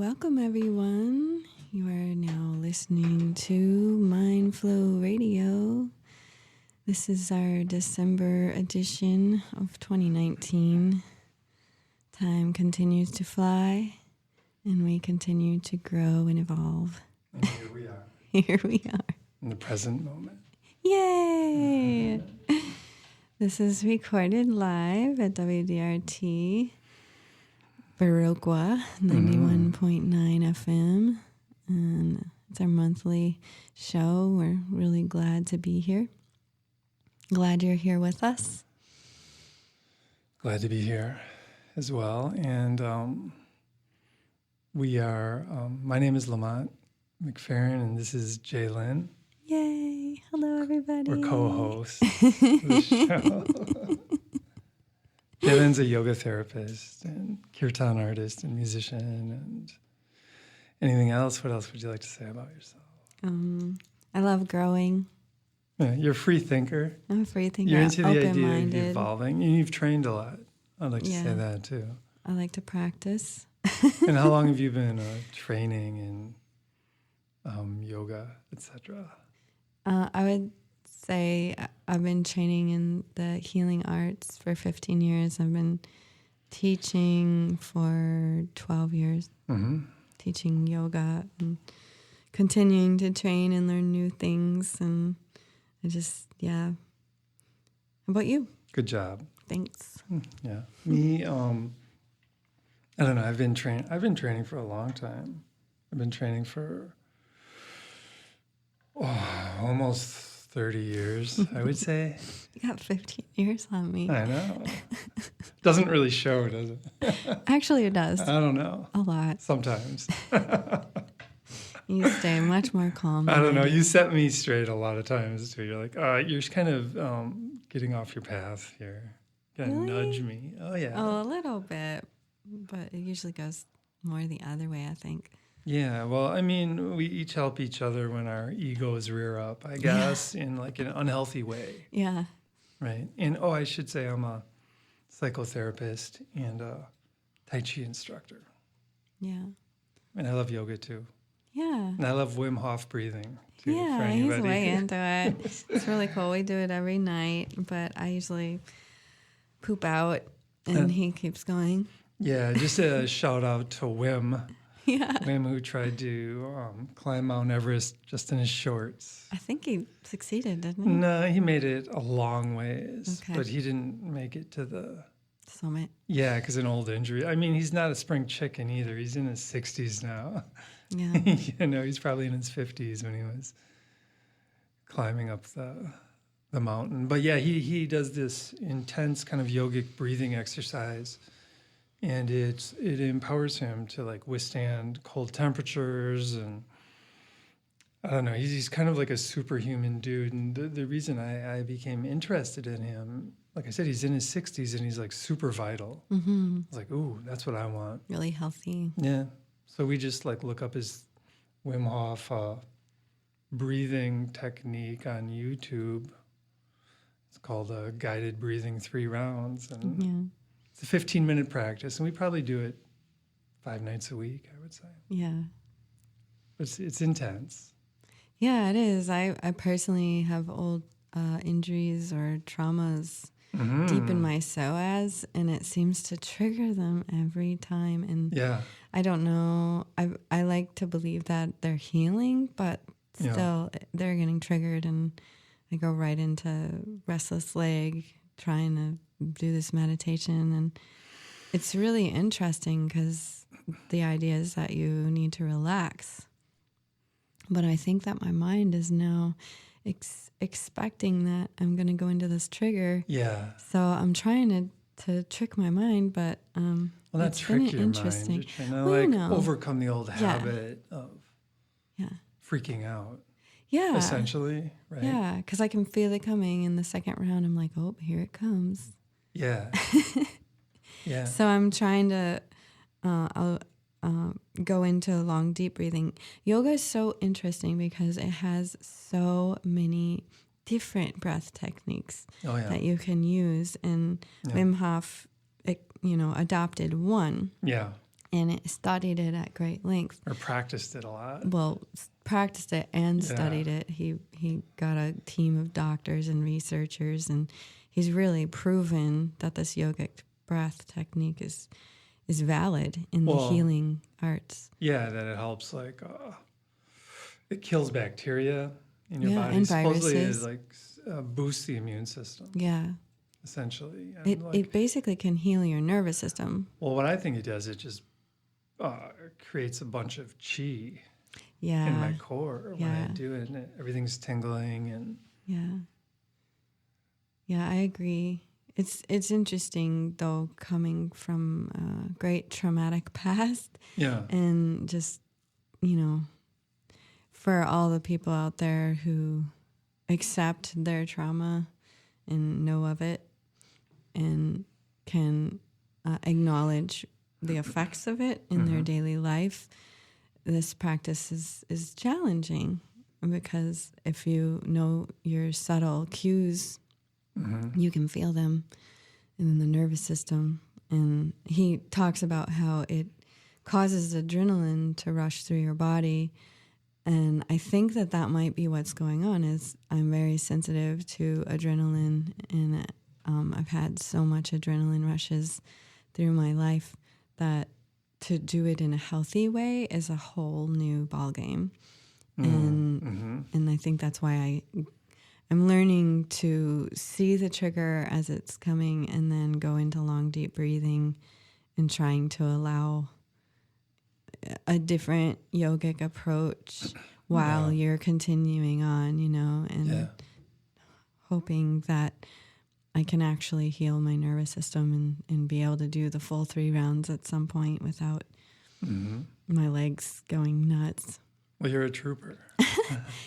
Welcome, everyone. You are now listening to Mindflow Radio. This is our December edition of 2019. Time continues to fly, and we continue to grow and evolve. And here we are. Here we are. In the present moment. Yay! This is recorded live at WDRT. Barogua 91.9 FM, and it's our monthly show. We're really glad to be here. Glad you're here with us. Glad to be here as well. And we are, my name is Lamont McFerrin, and this is Jaylyn. Yay! Hello, everybody. We're co-hosts of the show. Jaylyn's a yoga therapist and kirtan artist and musician and anything else. What else would you like to say about yourself? I love growing. Yeah, you're a free thinker. I'm a free thinker. You're into the idea of open-minded. evolving. And you've trained a lot. I'd like to say that too. I like to practice. And how long have you been training in yoga, etc.? I would say I've been training in the healing arts for 15 years. I've been teaching for 12 years, teaching yoga and continuing to train and learn new things. And I just, How about you? Good job. Thanks. Yeah. Me, I don't know. I've been training for a long time. I've been training for almost 30 years, I would say. You got 15 years on me. I know. Doesn't really show, does it? Actually, it does. I don't know. A lot. Sometimes. You stay much more calm. I don't know. You set me straight a lot of times, too. You're like, you're kind of getting off your path here. You gotta nudge me. Oh, yeah. Oh, a little bit. But it usually goes more the other way, I think. Yeah, well, I mean, we each help each other when our egos rear up, I guess, in like an unhealthy way. Yeah. Right. And, I should say I'm a psychotherapist and a Tai Chi instructor. Yeah. And I love yoga, too. Yeah. And I love Wim Hof breathing, too. Yeah, he's way into it. It's really cool. We do it every night, but I usually poop out, and he keeps going. Yeah, just a shout out to Wim. Yeah. Wim, who tried to climb Mount Everest just in his shorts. I think he succeeded, didn't he? No, he made it a long ways, okay. but he didn't make it to the summit. Yeah, because an old injury. I mean, he's not a spring chicken either. He's in his 60s now. Yeah. He's probably in his 50s when he was climbing up the mountain. But yeah, he does this intense kind of yogic breathing exercise. And it empowers him to like withstand cold temperatures, and I don't know. He's kind of like a superhuman dude. And the reason I became interested in him, like I said, he's in his 60s and he's like super vital. I was like, ooh, that's what I want. Really healthy. Yeah. So we just like look up his Wim Hof breathing technique on YouTube. It's called Guided Breathing 3 Rounds, and it's a 15-minute practice, and we probably do it 5 nights a week, I would say. Yeah. It's intense. Yeah, it is. I personally have old injuries or traumas deep in my psoas, and it seems to trigger them every time. And I don't know. I like to believe that they're healing, but still they're getting triggered, and I go right into restless leg trying to do this meditation. And it's really interesting because the idea is that you need to relax. But I think that my mind is now expecting that I'm going to go into this trigger. Yeah. So I'm trying to trick my mind, but not trick your interesting. Mind. You're trying to overcome the old habit of freaking out. Yeah. Essentially, right? Yeah, because I can feel it coming in the second round. I'm like, oh, here it comes. Yeah. Yeah. So I'm trying to go into long, deep breathing. Yoga is so interesting because it has so many different breath techniques that you can use. And Wim Hof, adopted one. Yeah. and it studied it at great length. Or practiced it a lot. Well, practiced it and studied it. He got a team of doctors and researchers, and he's really proven that this yogic breath technique is valid in the healing arts. Yeah, that it helps, like, it kills bacteria in your body. And Supposedly viruses. it boosts the immune system. Yeah. Essentially. It basically can heal your nervous system. Well, what I think it does, it just creates a bunch of chi in my core when I do it. And everything's tingling and... Yeah, I agree. It's interesting, though, coming from a great traumatic past. Yeah. And just, for all the people out there who accept their trauma and know of it and can acknowledge the effects of it in their daily life, this practice is challenging, because if you know your subtle cues, you can feel them in the nervous system. And he talks about how it causes adrenaline to rush through your body. And I think that might be what's going on. Is I'm very sensitive to adrenaline, and I've had so much adrenaline rushes through my life that to do it in a healthy way is a whole new ballgame. And I think that's why I'm learning to see the trigger as it's coming, and then go into long, deep breathing and trying to allow a different yogic approach while you're continuing on, and hoping that I can actually heal my nervous system and be able to do the full 3 rounds at some point without my legs going nuts. Well, you're a trooper.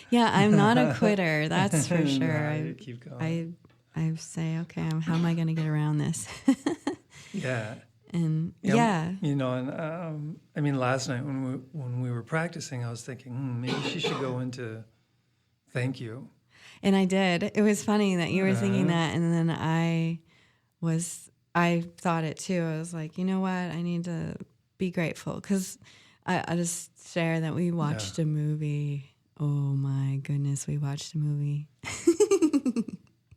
Yeah, I'm not a quitter, that's for sure. You keep going. I say, okay, how am I going to get around this? Yeah. And I mean, last night when we were practicing, I was thinking, maybe she should go into thank you. And I did. It was funny that you were thinking that, and then I thought it too. I was like, you know what? I need to be grateful, because I just share that we watched a movie. Oh my goodness, we watched a movie.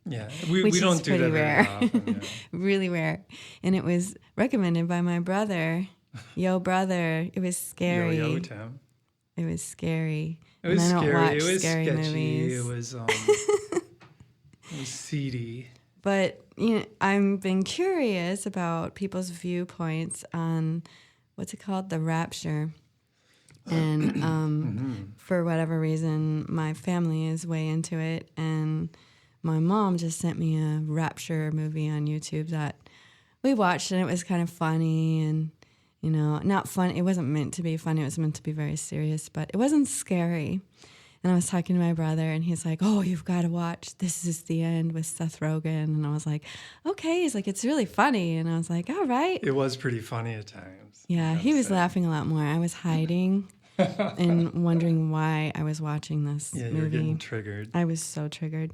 Yeah, we don't do that rare. very often. Yeah. Really rare. And it was recommended by my brother. Yo, brother. It was scary. Yo, Tim. It was scary. It was scary. It was scary sketchy. movies. It was seedy. But I've been curious about people's viewpoints on what's it called, the rapture. And for whatever reason, my family is way into it, and my mom just sent me a rapture movie on YouTube that we watched, and it was kind of funny and, not fun. It wasn't meant to be funny. It was meant to be very serious, but it wasn't scary. And I was talking to my brother, and he's like, oh, you've got to watch This Is the End with Seth Rogen. And I was like, okay. He's like, it's really funny. And I was like, all right. It was pretty funny at times. Yeah, he was laughing a lot more. I was hiding and wondering why I was watching this movie. Yeah, you're getting triggered. I was so triggered.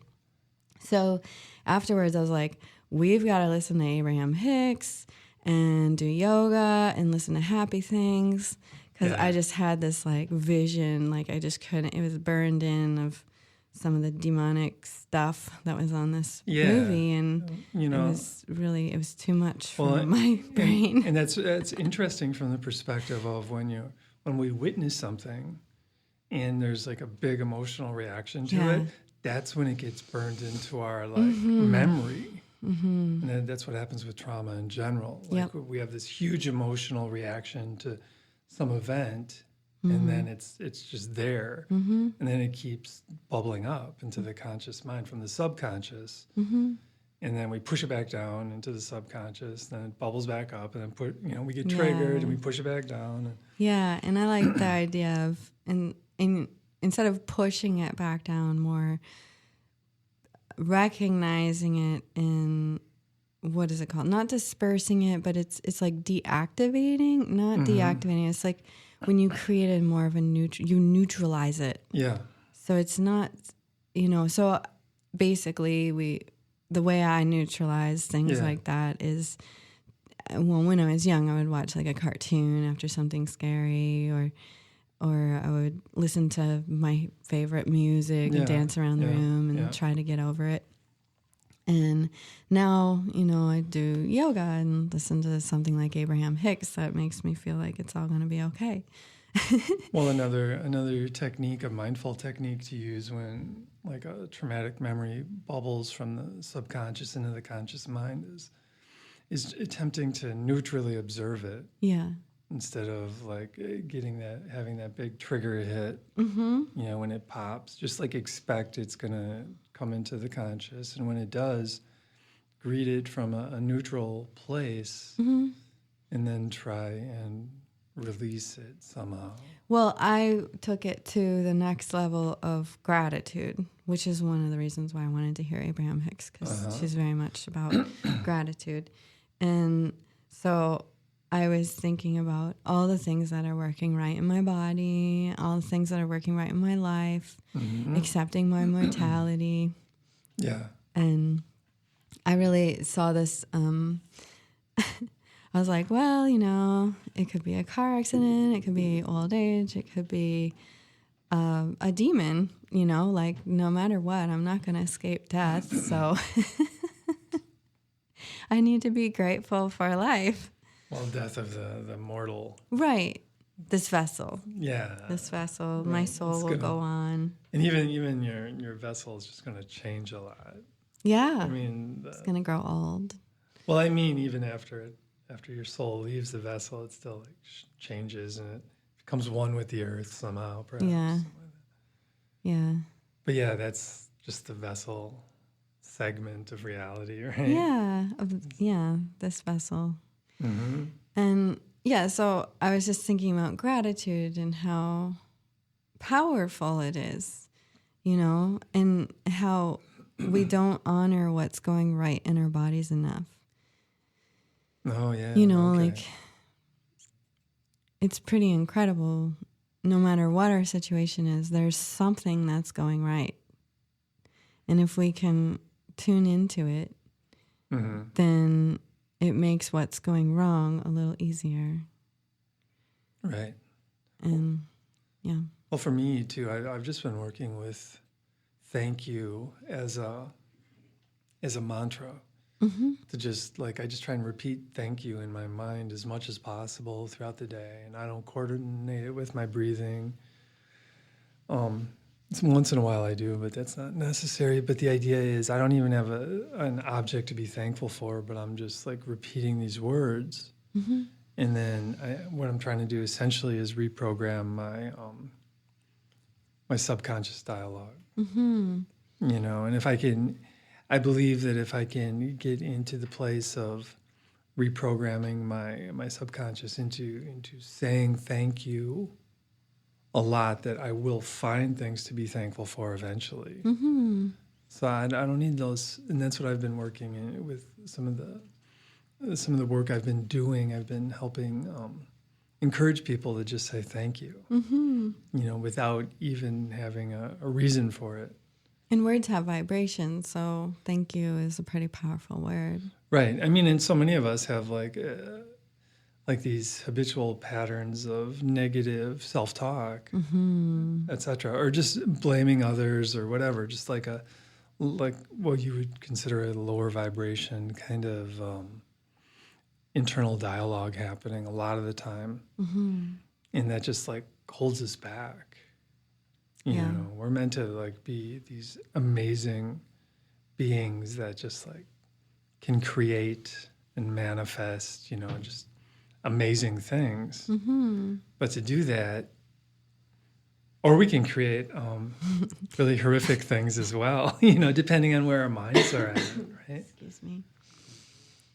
So afterwards, I was like, we've got to listen to Abraham Hicks and do yoga and listen to happy things. Because I just had this vision, I just couldn't, it was burned in of some of the demonic stuff that was on this movie. And it was too much for my brain. And that's interesting from the perspective of when we witness something and there's a big emotional reaction to it. That's when it gets burned into our memory. And then that's what happens with trauma in general. We have this huge emotional reaction to some event, and then it's just there, and then it keeps bubbling up into the conscious mind from the subconscious, and then we push it back down into the subconscious, then it bubbles back up, and then we get triggered and we push it back down. And I like the idea of and instead of pushing it back down, more recognizing it in, what is it called? Not dispersing it, but it's like deactivating, not deactivating. It's like when you create more of a you neutralize it. Yeah. So it's not, so basically the way I neutralize things like that is well, when I was young, I would watch like a cartoon after something scary, or I would listen to my favorite music and dance around the room and try to get over it. And now, I do yoga and listen to something like Abraham Hicks that makes me feel like it's all going to be okay. Well, another technique, a mindful technique to use when like a traumatic memory bubbles from the subconscious into the conscious mind is attempting to neutrally observe it. Yeah. Instead of like having that big trigger hit, when it pops, just like expect it's going to come into the conscious. And when it does, greet it from a neutral place and then try and release it somehow. Well, I took it to the next level of gratitude, which is one of the reasons why I wanted to hear Abraham Hicks, because she's very much about gratitude. And so I was thinking about all the things that are working right in my body, all the things that are working right in my life, accepting my mortality. Yeah. And I really saw this, I was like, well, it could be a car accident, it could be old age, it could be a demon, like no matter what, I'm not going to escape death. So I need to be grateful for life. Well, death of the mortal. Right. This vessel. Yeah. This vessel, my soul will go on. And even your vessel is just going to change a lot. Yeah. I mean, it's going to grow old. Well, I mean, even after your soul leaves the vessel, it still changes and it becomes one with the earth somehow, perhaps. Yeah. Yeah. But yeah, that's just the vessel segment of reality, right? Yeah. This vessel. Mm-hmm. And so I was just thinking about gratitude and how powerful it is, and how we don't honor what's going right in our bodies enough. Oh, yeah. Like it's pretty incredible. No matter what our situation is, there's something that's going right. And if we can tune into it, then it makes what's going wrong a little easier. Right. And yeah. Well, for me too, I've just been working with thank you as a mantra. To just I just try and repeat thank you in my mind as much as possible throughout the day, and I don't coordinate it with my breathing. It's once in a while I do, but that's not necessary. But the idea is I don't even have an object to be thankful for, but I'm just repeating these words. And then what I'm trying to do essentially is reprogram my subconscious dialogue. And if I believe that if I can get into the place of reprogramming my subconscious into saying thank you a lot, that I will find things to be thankful for eventually. So I don't need those, and that's what I've been working in with some of the work I've been doing. I've been helping encourage people to just say thank you, without even having a reason for it. And words have vibration, so thank you is a pretty powerful word. Right. I mean, and so many of us have these habitual patterns of negative self-talk, etc., or just blaming others or whatever, just like what you would consider a lower vibration kind of internal dialogue happening a lot of the time. And that just holds us back. You know, we're meant to be these amazing beings that just can create and manifest, just amazing things. But to do that, or we can create really horrific things as well, depending on where our minds are at, right? Excuse me.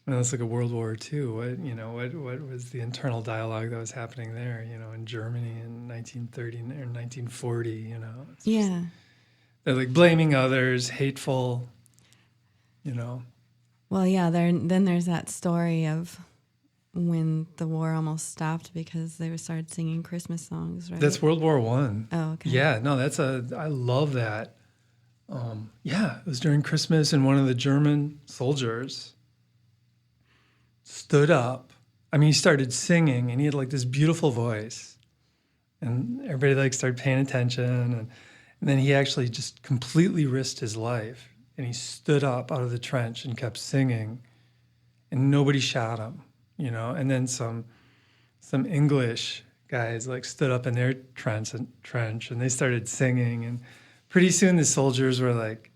Well, it's like a World War II. What was the internal dialogue that was happening there, in Germany in 1930 or 1940, Yeah. They're blaming others, hateful, Well, yeah, then there's that story of when the war almost stopped because they started singing Christmas songs, right? That's World War I. Oh, okay. Yeah, no, I love that. It was during Christmas, and one of the German soldiers stood up. I mean, he started singing, and he had like this beautiful voice, and everybody like started paying attention, and then he actually just completely risked his life, and he stood up out of the trench and kept singing, and nobody shot him, you know. And then some English guys like stood up in their trench, and they started singing, and pretty soon the soldiers were like,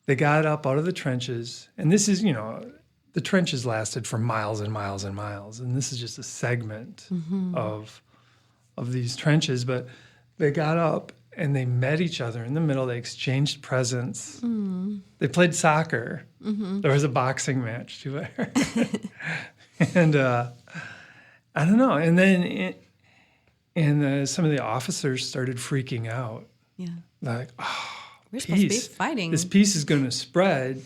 they got up out of the trenches, and this is, you know, the trenches lasted for miles and miles and miles, and this is just a segment of these trenches. But they got up and they met each other in the middle. They exchanged presents. They played soccer. There was a boxing match too. And I don't know. And then some of the officers started freaking out. Yeah, like, oh, we're supposed to be fighting. This peace is going to spread.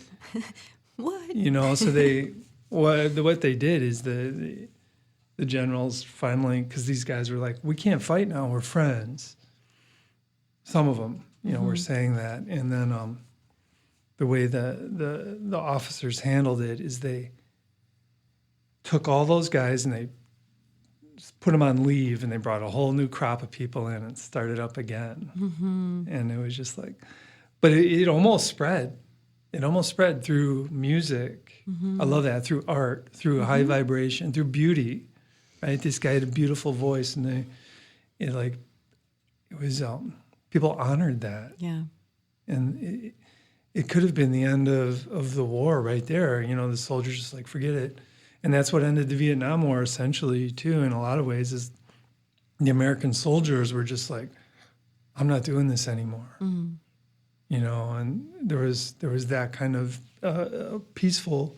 What? You know, so what they did is the generals finally, because these guys were like, we can't fight now, we're friends. Some of them, you know, were saying that. And then the way the officers handled it is they took all those guys and they put them on leave, and they brought a whole new crop of people in and started up again. And it was just like, but it almost spread. It almost spread through music. I love that. Through art, through high vibration, through beauty, right? This guy had a beautiful voice, and it was people honored that. Yeah. And it could have been the end of the war right there. You know, the soldiers just like, forget it. And that's what ended the Vietnam War essentially too, in a lot of ways, is the American soldiers were just like, I'm not doing this anymore. You know, and there was that kind of peaceful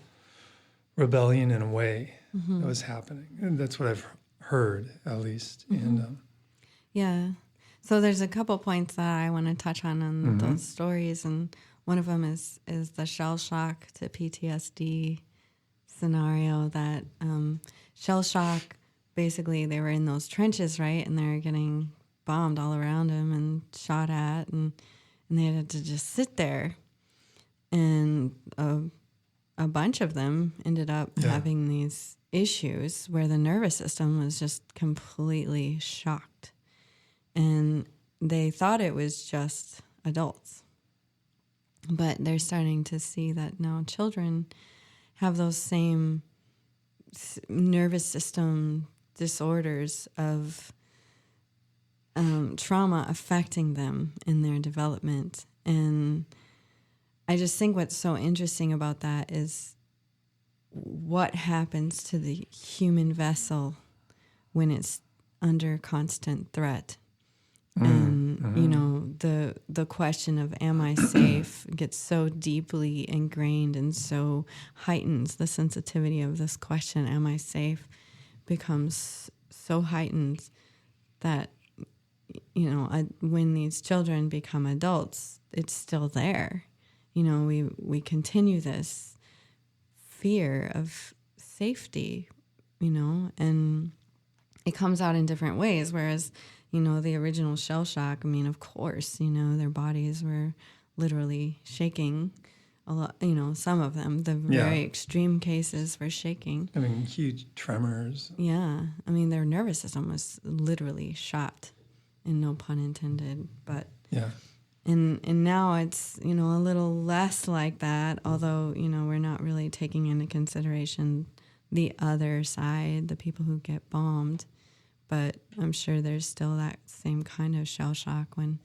rebellion in a way that was happening. And that's what I've heard, at least. And yeah. So there's a couple points that I want to touch on those stories, and one of them is the shell shock to PTSD scenario. That shell shock, basically, they were in those trenches, right, and they're getting bombed all around them and shot at, and they had to just sit there, and a bunch of them ended up having these issues where the nervous system was just completely shocked. And they thought it was just adults. But they're starting to see that now children have those same nervous system disorders of trauma affecting them in their development. And I just think what's so interesting about that is what happens to the human vessel when it's under constant threat. And, you know, the question of am I safe gets so deeply ingrained and so heightens. The sensitivity of this question, am I safe, becomes so heightened that, you know, when these children become adults, it's still there. You know, we continue this fear of safety, you know, and it comes out in different ways. Whereas, you know, the original shell shock, I mean, of course, you know, their bodies were literally shaking a lot, you know, some of them, the very extreme cases were shaking. I mean, huge tremors. Yeah. I mean, their nervous system was literally shot, and no pun intended, but yeah. And now it's, you know, a little less like that, although, you know, we're not really taking into consideration the other side, the people who get bombed. But I'm sure there's still that same kind of shell shock when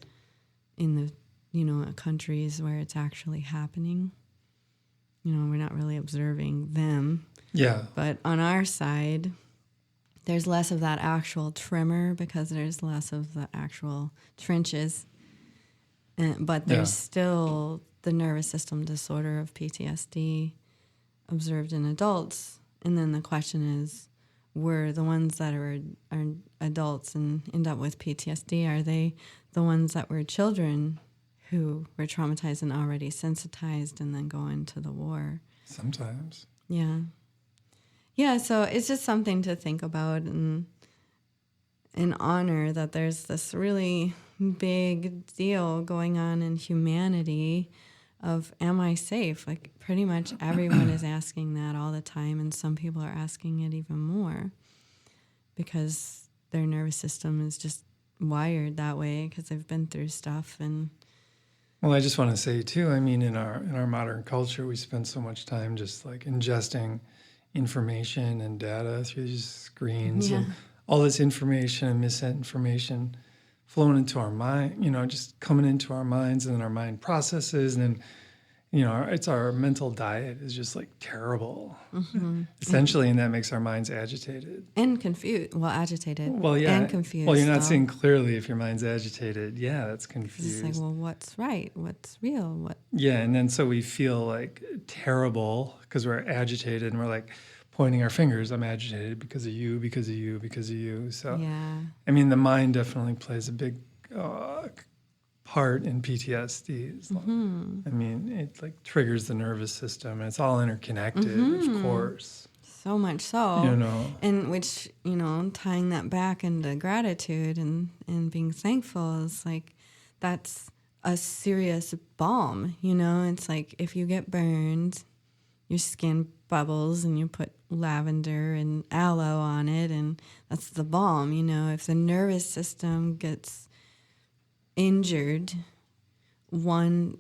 in the, you know, countries where it's actually happening. You know, we're not really observing them. Yeah. But on our side, there's less of that actual tremor because there's less of the actual trenches. But there's still the nervous system disorder of PTSD observed in adults. And then the question is, were the ones that are adults and end up with PTSD, are they the ones that were children who were traumatized and already sensitized and then go into the war? Sometimes. Yeah. Yeah, so it's just something to think about and honor that there's this really big deal going on in humanity of, am I safe? Like pretty much everyone is asking that all the time, and some people are asking it even more because their nervous system is just wired that way because they've been through stuff. And well, I just want to say too, I mean, in our modern culture, we spend so much time just like ingesting information and data through these screens and all this information and misinformation flowing into our mind, just coming into our minds, and then our mind processes, and then, it's our mental diet is just like terrible, essentially, and that makes our minds agitated. And confused. Well, agitated. Well, yeah. And confused. Well, you're not seeing clearly if your mind's agitated. Yeah, that's confused. It's like, well, what's right? What's real? What? Yeah, and then so we feel like terrible because we're agitated, and we're like pointing our fingers. I'm agitated because of you, because of you, because of you. So, yeah. I mean, the mind definitely plays a big part in PTSD. I mean, it like triggers the nervous system, and it's all interconnected, of course. So much so. And which, tying that back into gratitude and being thankful is like, that's a serious balm, It's like if you get burned, your skin bubbles and you put lavender and aloe on it, and that's the balm, If the nervous system gets injured, one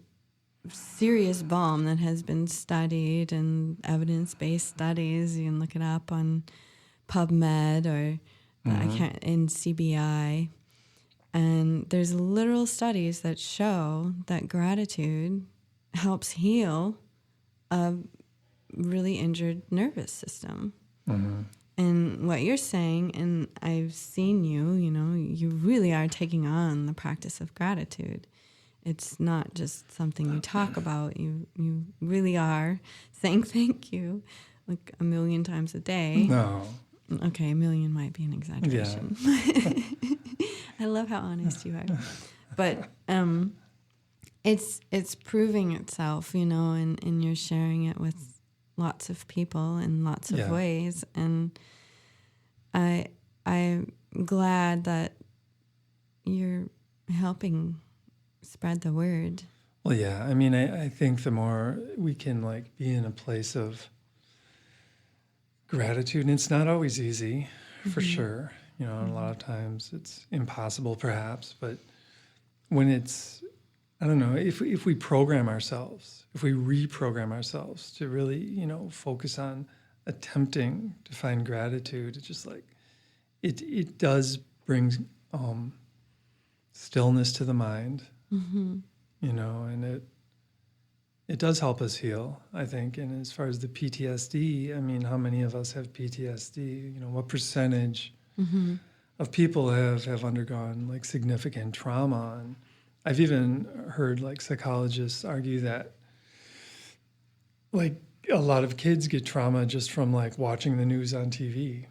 serious balm that has been studied and evidence-based studies, you can look it up on PubMed or in CBI, and there's literal studies that show that gratitude helps heal a really injured nervous system. And what you're saying, and I've seen you, you really are taking on the practice of gratitude. It's not just something you talk about. You really are saying thank you like 1 million times a day. No. Okay, 1 million might be an exaggeration. Yeah. I love how honest you are. But it's proving itself, and you're sharing it with lots of people in lots of ways, and I'm glad that you're helping spread the word. Well, yeah, I mean, I think the more we can like be in a place of gratitude, and it's not always easy, for sure, and a lot of times it's impossible perhaps, but when it's, I don't know, if we program ourselves, if we reprogram ourselves to really, focus on attempting to find gratitude, it's just like, it does bring stillness to the mind, and it does help us heal, I think. And as far as the PTSD, I mean, how many of us have PTSD? What percentage of people have undergone like significant trauma? And I've even heard like psychologists argue that like a lot of kids get trauma just from like watching the news on TV,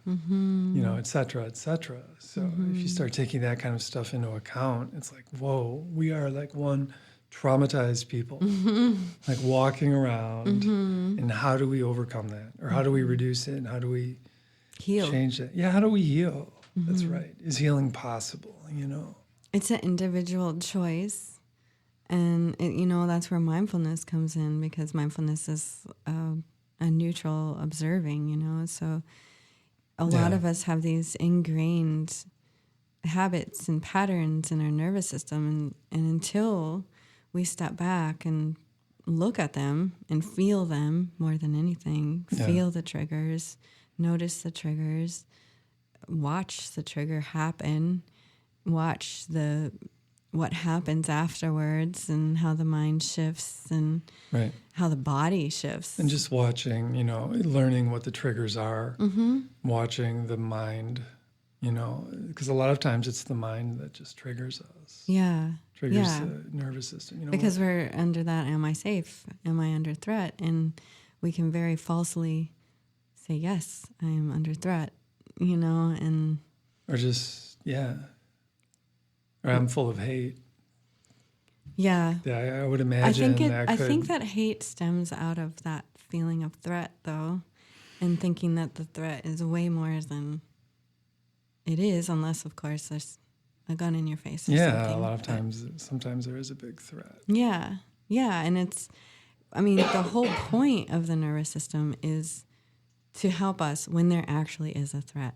et cetera, et cetera. So if you start taking that kind of stuff into account, it's like, whoa, we are like one traumatized people, like walking around, and how do we overcome that? Or how do we reduce it? And how do we heal? Change it? Yeah, how do we heal? That's right. Is healing possible, It's an individual choice. And, that's where mindfulness comes in, because mindfulness is a neutral observing, So a lot of us have these ingrained habits and patterns in our nervous system. And until we step back and look at them and feel them more than anything, feel the triggers, notice the triggers, watch the trigger happen, watch what happens afterwards and how the mind shifts and how the body shifts. And just watching, learning what the triggers are, watching the mind, because a lot of times it's the mind that just triggers us. Yeah. Triggers the nervous system. Because we're under that, am I safe? Am I under threat? And we can very falsely say, yes, I am under threat, and... Or just, or I'm full of hate. Yeah. Yeah, I would imagine I think that hate stems out of that feeling of threat, though, and thinking that the threat is way more than it is, unless, of course, there's a gun in your face or something. Yeah, a lot of times, sometimes there is a big threat. Yeah. Yeah. And the whole point of the nervous system is to help us when there actually is a threat.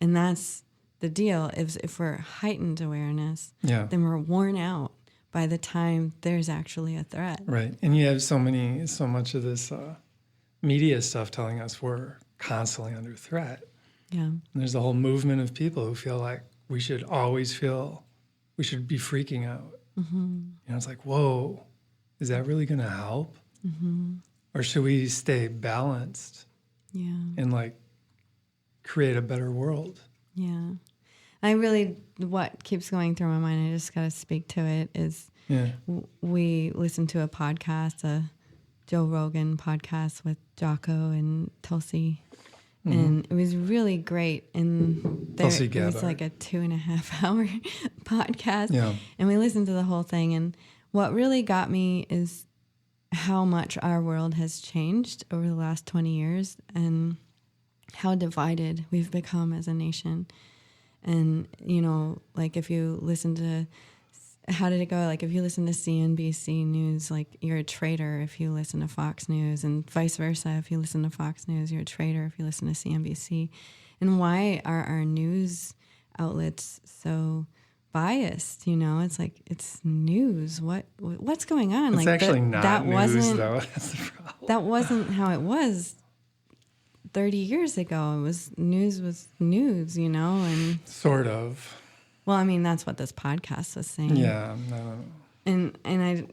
And that's the deal. If we're heightened awareness, then we're worn out by the time there's actually a threat. Right. And you have so much of this media stuff telling us we're constantly under threat. Yeah. And there's a whole movement of people who feel like we should always feel we should be freaking out. Mm-hmm. It's like, whoa, is that really going to help? Mm-hmm. Or should we stay balanced? Yeah. And create a better world? Yeah. What keeps going through my mind, I just got to speak to it, is we listened to a podcast, a Joe Rogan podcast with Jocko and Tulsi. Mm-hmm. And it was really great. And it was like a 2.5 hour podcast. Yeah. And we listened to the whole thing. And what really got me is how much our world has changed over the last 20 years and how divided we've become as a nation. And, if you listen to, how did it go? If you listen to CNBC News, you're a traitor if you listen to Fox News, and vice versa. If you listen to Fox News, you're a traitor if you listen to CNBC. And why are our news outlets so biased? It's it's news. What's going on? It's actually not news, though. That's the problem. That wasn't how it was 30 years ago. It was news, and sort of. Well, that's what this podcast was saying. Yeah, no. And I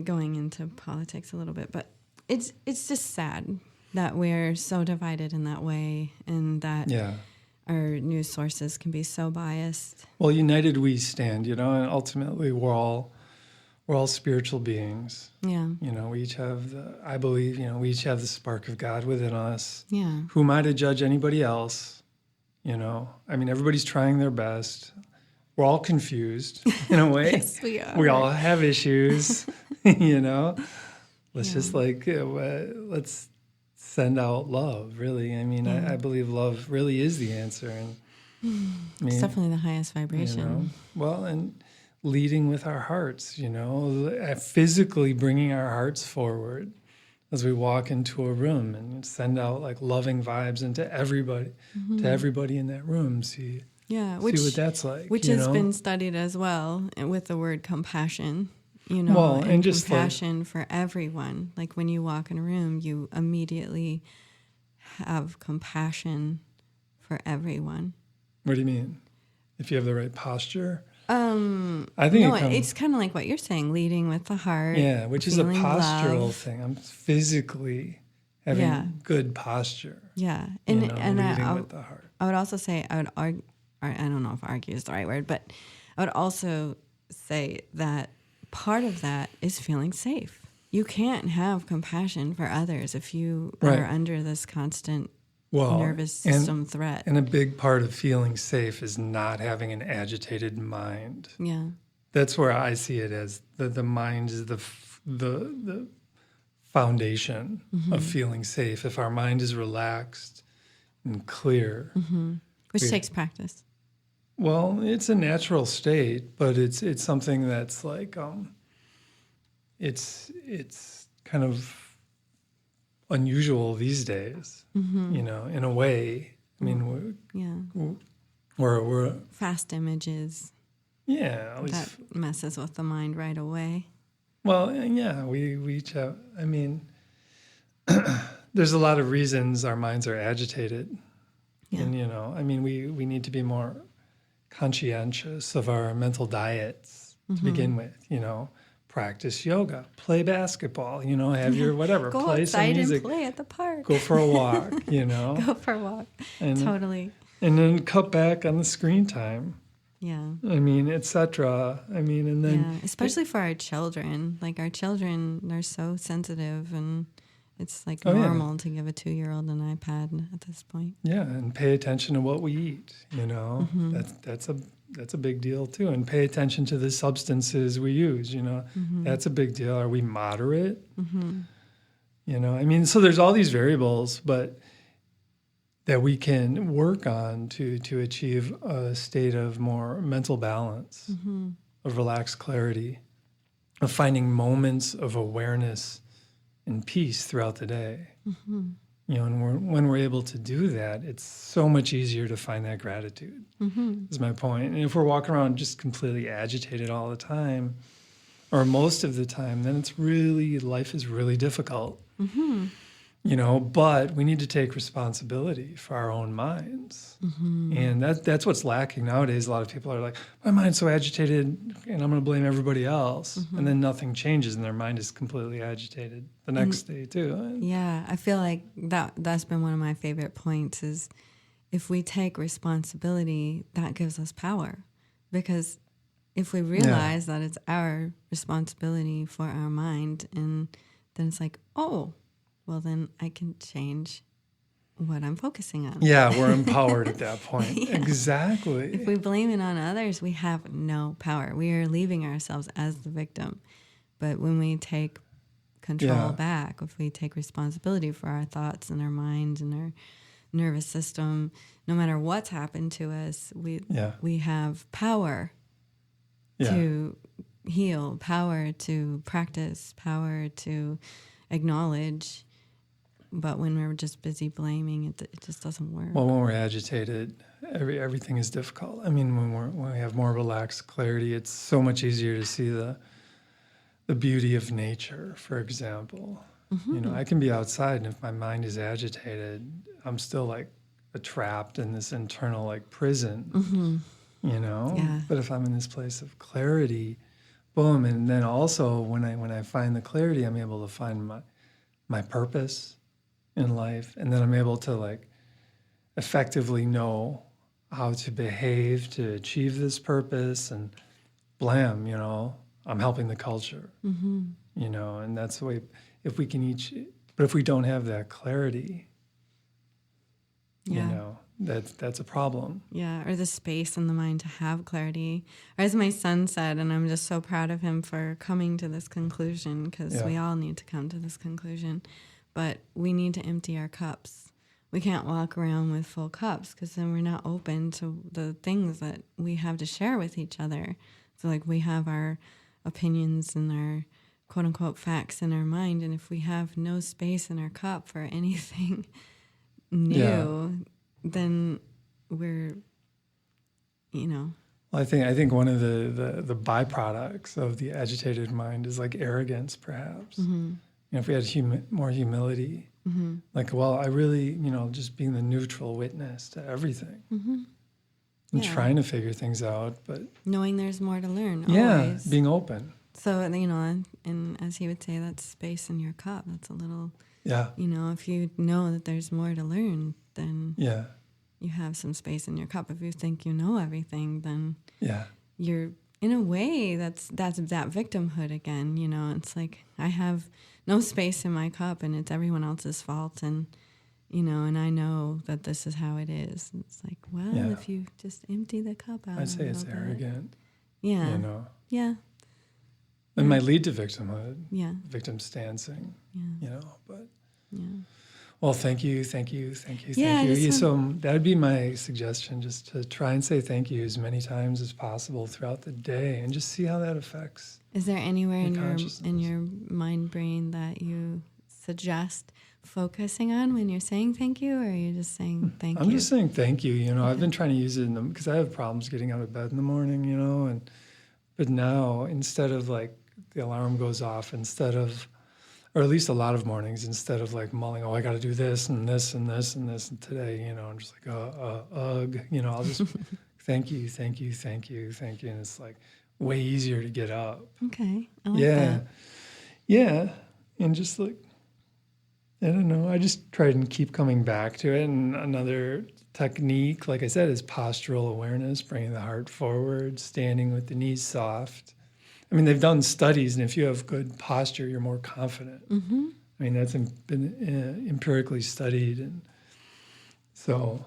going into politics a little bit, but it's just sad that we're so divided in that way, and that our news sources can be so biased. Well, united we stand, and ultimately we're all spiritual beings. Yeah. We each have we each have the spark of God within us. Yeah. Who am I to judge anybody else? Everybody's trying their best. We're all confused in a way. Yes, we are. We all have issues, Let's just let's send out love, really. I believe love really is the answer. And it's definitely the highest vibration. Well, and leading with our hearts, physically bringing our hearts forward as we walk into a room and send out loving vibes into everybody, to everybody in that room. See what that's like. Which has been studied as well with the word compassion, and just compassion for everyone. When you walk in a room, you immediately have compassion for everyone. What do you mean? If you have the right posture? I think it's kind of like what you're saying, leading with the heart. Yeah, which is a postural thing. I'm physically having good posture. Yeah, and leading with the heart. I would also say I don't know if argue is the right word, but I would also say that part of that is feeling safe. You can't have compassion for others if you are under this constant nervous system threat. And a big part of feeling safe is not having an agitated mind. Yeah. That's where I see it as the mind is the foundation of feeling safe. If our mind is relaxed and clear. Mm-hmm. Which takes practice. Well, it's a natural state, but it's something that's it's kind of unusual these days, in a way. We're fast images. Yeah, at least that messes with the mind right away. Well, we each have. There's a lot of reasons our minds are agitated, and we need to be more conscientious of our mental diets to begin with. Practice yoga, play basketball, have your whatever, go play outside some music, and play at the park, go for a walk, go for a walk, totally, and then cut back on the screen time. Yeah, etc. And then especially for our children. Our children, they're so sensitive, and it's normal to give a 2-year-old an iPad at this point. Yeah, and pay attention to what we eat. That's a big deal too, and pay attention to the substances we use. That's a big deal. Are we moderate? So there's all these variables, but that we can work on to achieve a state of more mental balance, of relaxed clarity. of finding moments of awareness and peace throughout the day. Mm-hmm. And when we're able to do that, it's so much easier to find that gratitude, is my point. And if we're walking around just completely agitated all the time, or most of the time, then life is really difficult. But we need to take responsibility for our own minds. And that's what's lacking nowadays. A lot of people are like, my mind's so agitated and I'm going to blame everybody else. And then nothing changes and their mind is completely agitated the next day too. Yeah, I feel like that's been one of my favorite points is if we take responsibility, that gives us power. Because if we realize that it's our responsibility for our mind, and then it's like, oh, well, then I can change what I'm focusing on. Yeah, we're empowered at that point. Yeah. Exactly. If we blame it on others, we have no power. We are leaving ourselves as the victim. But when we take control back, if we take responsibility for our thoughts and our mind and our nervous system, no matter what's happened to us, we have power to heal, power to practice, power to acknowledge. But when we're just busy blaming, it just doesn't work. Well, when we're agitated, everything is difficult. I mean, when we have more relaxed clarity, it's so much easier to see the beauty of nature, for example. I can be outside, and if my mind is agitated, I'm still like trapped in this internal like prison, Yeah. But if I'm in this place of clarity, boom, and then also when I find the clarity, I'm able to find my purpose in life, and then I'm able to like effectively know how to behave to achieve this purpose, and blam, I'm helping the culture, and that's the way. If we can but if we don't have that clarity, that's a problem. Yeah, or the space in the mind to have clarity. Or as my son said, and I'm just so proud of him for coming to this conclusion, because we all need to come to this conclusion. But we need to empty our cups. We can't walk around with full cups, because then we're not open to the things that we have to share with each other. So like we have our opinions and our quote unquote facts in our mind. And if we have no space in our cup for anything new, then we're, Well, I think one of the byproducts of the agitated mind is like arrogance, perhaps. If we had more humility, like, well, I really, just being the neutral witness to everything and trying to figure things out, but knowing there's more to learn. Yeah, always. Being open. So, and as he would say, that's space in your cup. That's a little, if you know that there's more to learn, then you have some space in your cup. If you think you know everything, then you're, in a way, that's that victimhood again. It's like I have no space in my cup, and it's everyone else's fault, and and I know that this is how it is. And it's like, well, if you just empty the cup out, I say it's arrogant. Yeah. It might lead to victimhood. Yeah. Victim stancing. Yeah. But. Yeah. Well, thank you. So that would be my suggestion, just to try and say thank you as many times as possible throughout the day, and just see how that affects. Is there anywhere in your mind brain that you suggest focusing on when you're saying thank you, or are you just saying thank you? I'm just saying thank you. I've been trying to use it because I have problems getting out of bed in the morning. But now, instead of like the alarm goes off, or at least a lot of mornings, instead of like mulling, I got to do this and this and this and this, and today, I'm just like, ugh, I'll just thank you, and it's like way easier to get up. Okay, I like that. Yeah, and just like, I don't know, I just try and keep coming back to it. And another technique, like I said, is postural awareness, bringing the heart forward, standing with the knees soft. I mean, they've done studies, and if you have good posture, you're more confident. I mean, that's been empirically studied, and so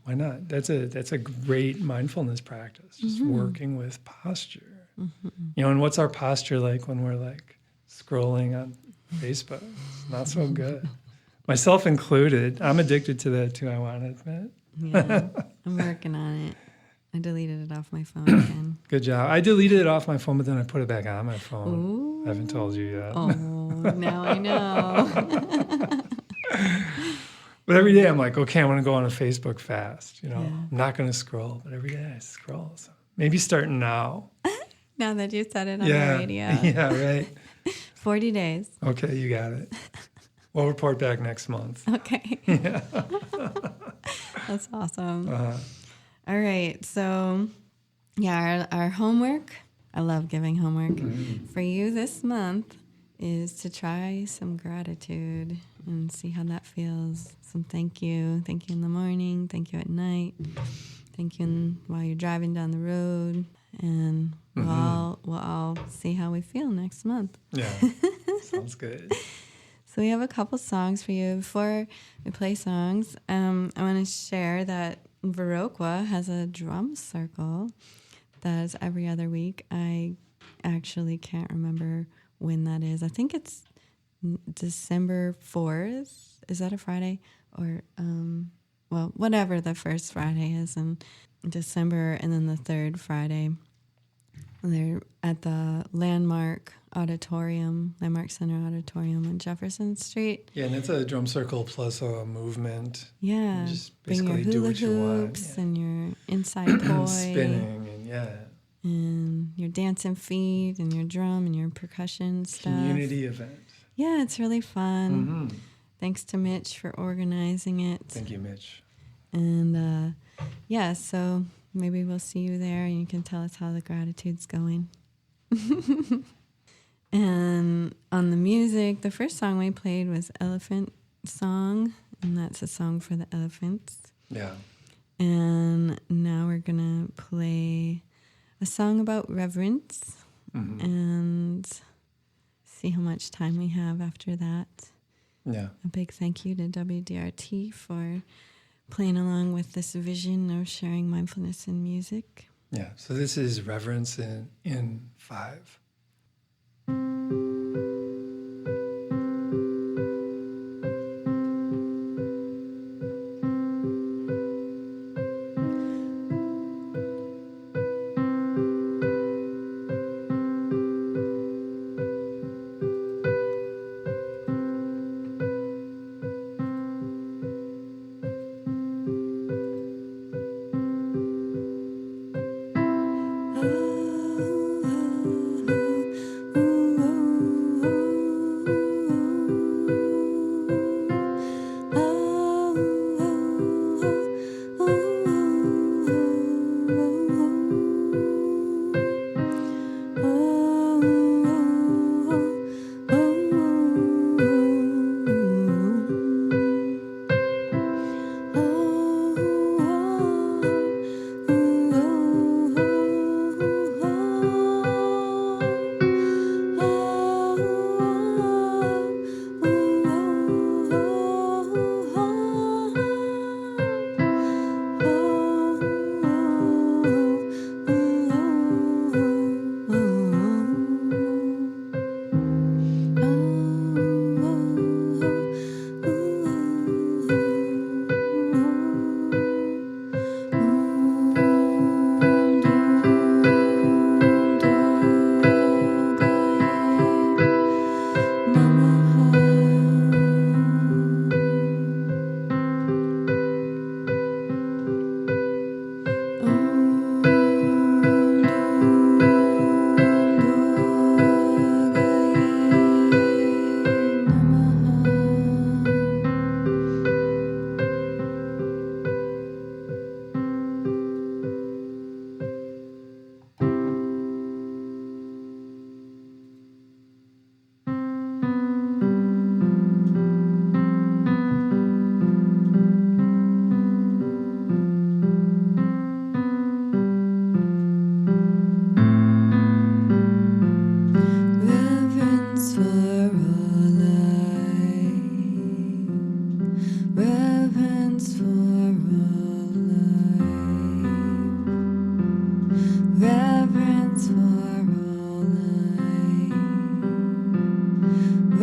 why not? That's a great mindfulness practice, just working with posture. And what's our posture like when we're like scrolling on Facebook? It's not so good. Myself included. I'm addicted to that too, I want to admit. Yeah, I'm working on it. I deleted it off my phone again. Good job. I deleted it off my phone, but then I put it back on my phone. Ooh. I haven't told you yet. Oh, now I know. But every day I'm like, okay, I want to go on a Facebook fast. You know, Yeah. I'm not going to scroll, but every day I scroll. So maybe starting now. Now that you said it on Yeah. the radio. Yeah, right. 40 days. Okay, you got it. We'll report back next month. Okay. Yeah. That's awesome. Uh-huh. All right. So, yeah, our homework, I love giving homework, for you this month is to try some gratitude and see how that feels. Some thank you. Thank you in the morning. Thank you at night. Thank you while you're driving down the road. And we'll all see how we feel next month. Yeah. Sounds good. So we have a couple songs for you. Before we play songs, I want to share that Viroqua has a drum circle that is every other week. I actually can't remember when that is. I think it's December 4th. Is that a Friday? Or, well, whatever the first Friday is in December, and then the third Friday. They're at the Landmark Center Auditorium on Jefferson Street. Yeah, and it's a drum circle plus a movement. Yeah. You just Bring your basically do hula what you want. hoops and your inside toy. Spinning and And your dancing feet and your drum and your percussion stuff. community event. Yeah, it's really fun. Thanks to Mitch for organizing it. Thank you, Mitch. And yeah, so maybe we'll see you there and you can tell us how the gratitude's going. And on the music, the first song we played was Elephant Song, and that's a song for the elephants. Yeah. And now we're going to play a song about reverence and see how much time we have after that. Yeah. A big thank you to WDRT for playing along with this vision of sharing mindfulness in music. Yeah. So this is Reverence in 5.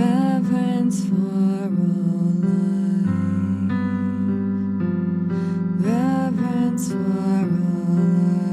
Reverence for all life.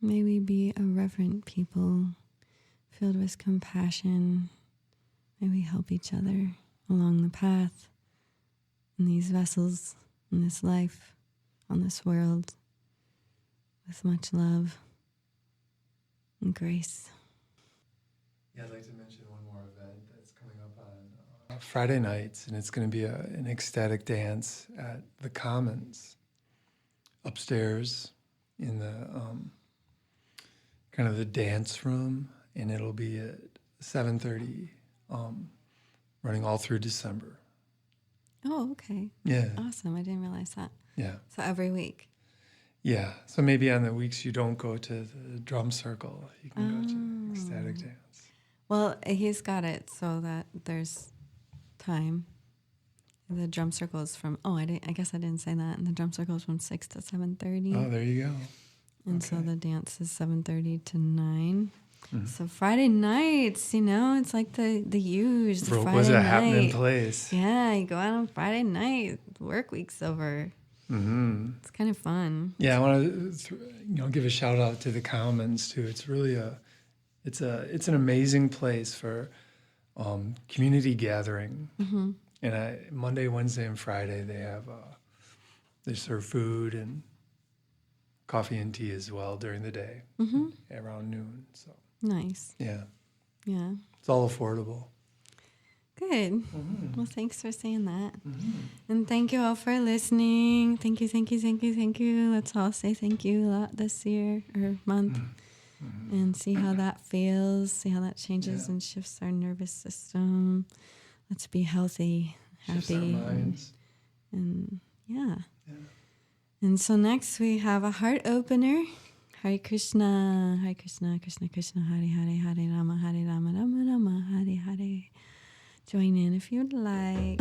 May we be a reverent people filled with compassion. May we help each other along the path in these vessels, in this life, on this world, with much love and grace. Yeah, I'd like to mention one more event that's coming up on Friday nights, and it's going to be an ecstatic dance at the Commons upstairs in the kind of the dance room, and it'll be at 7:30, running all through December. Oh, okay. Yeah. Awesome. I didn't realize that. Yeah. So every week. Yeah. So maybe on the weeks you don't go to the drum circle, you can go to the ecstatic dance. Well, he's got it so that there's time. The drum circle is from, I guess I didn't say that. And the drum circle is from 6 to 7:30. Oh, there you go. And so the dance is 7:30 to 9. Mm-hmm. So Friday nights, it's like the huge Friday was a night. happening place. Yeah, you go out on Friday night. Work week's over. Mm-hmm. It's kind of fun. Yeah, I want to give a shout out to the Commons too. It's really it's an amazing place for community gathering. Mm-hmm. And Monday, Wednesday, and Friday they have they serve food and coffee and tea as well during the day, around noon. So nice. Yeah. Yeah. It's all affordable. Good. Well, thanks for saying that. And thank you all for listening. Thank you, thank you, thank you, thank you. Let's all say thank you a lot this year or month and see how that feels, see how that changes and shifts our nervous system. Let's be healthy, Shifts happy. our minds. And And so next we have a heart opener. Hare Krishna, Krishna Krishna, Hare Hare, Hare Rama, Rama Rama, Hare Hare. Join in if you'd like.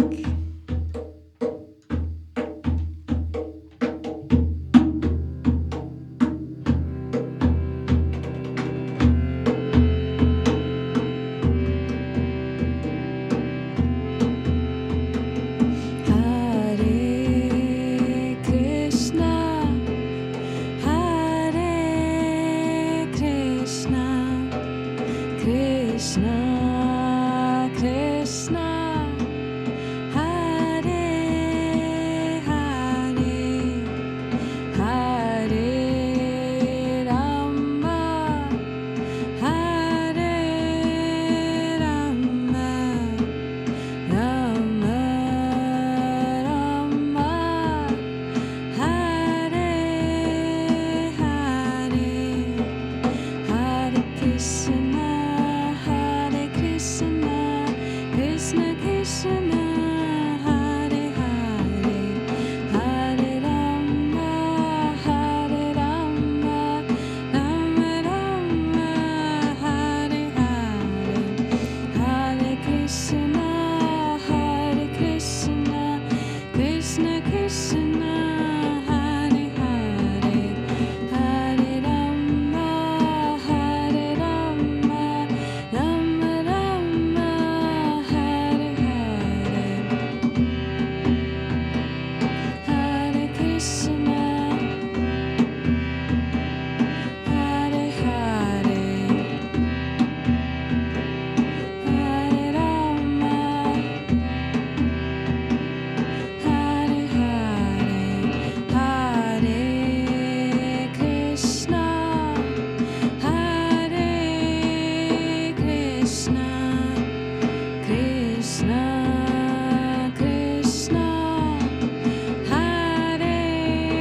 Krishna, Krishna, Hare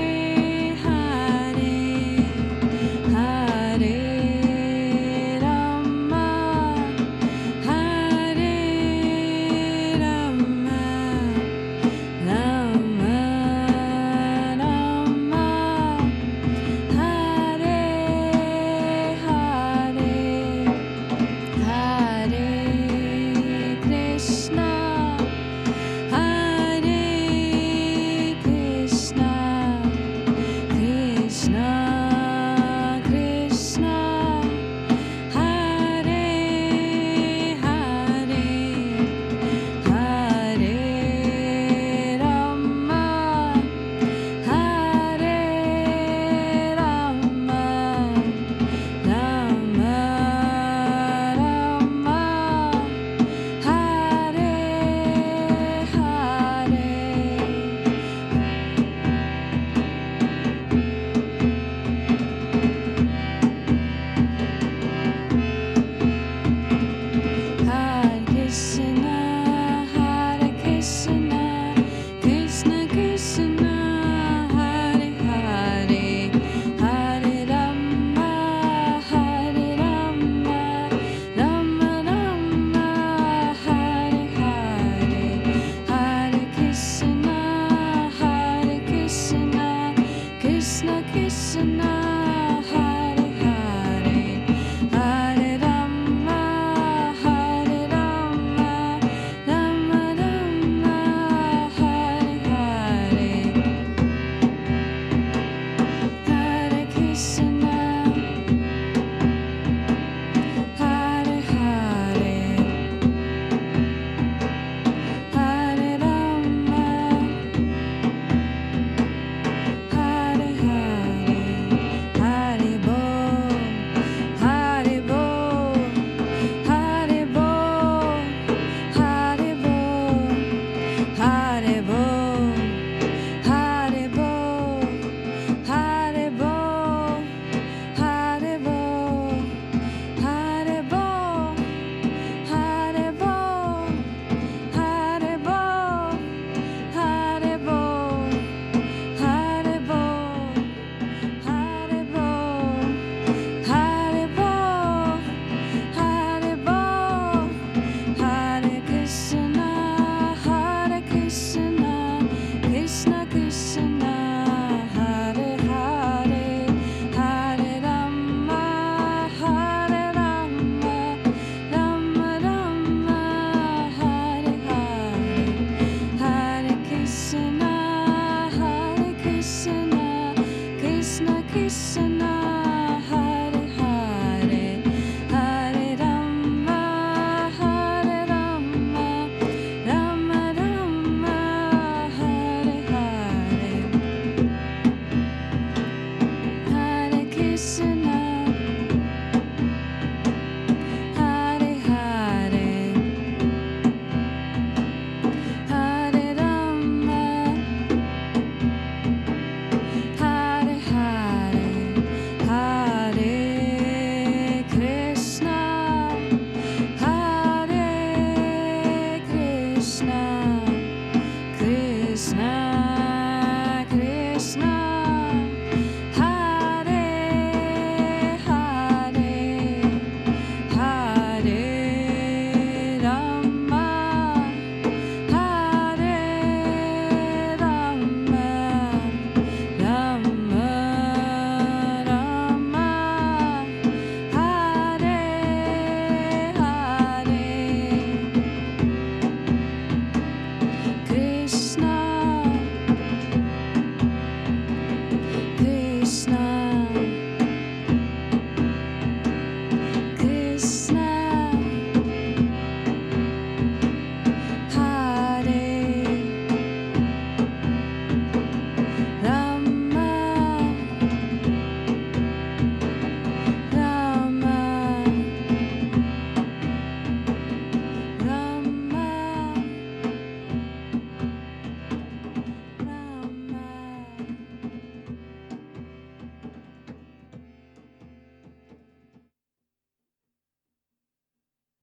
listen